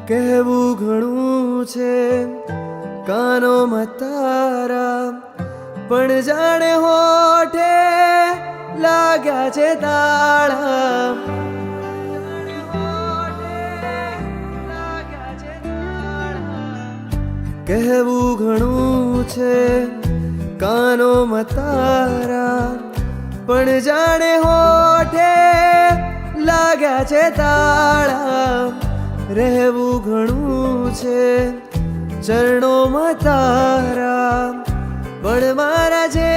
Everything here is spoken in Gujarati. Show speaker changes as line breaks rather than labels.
કહેવું ઘણું છે કાનોમાં તારા, પણ જાણે હોઠે લાગ્યા છે તાળા. કહેવું ઘણું છે કાનોમાં તારા, પણ જાણે હોઠે લાગ્યા છે તાળા. રહેવું ઘણું છે ચરણોમાં તારા, પણ મારા જે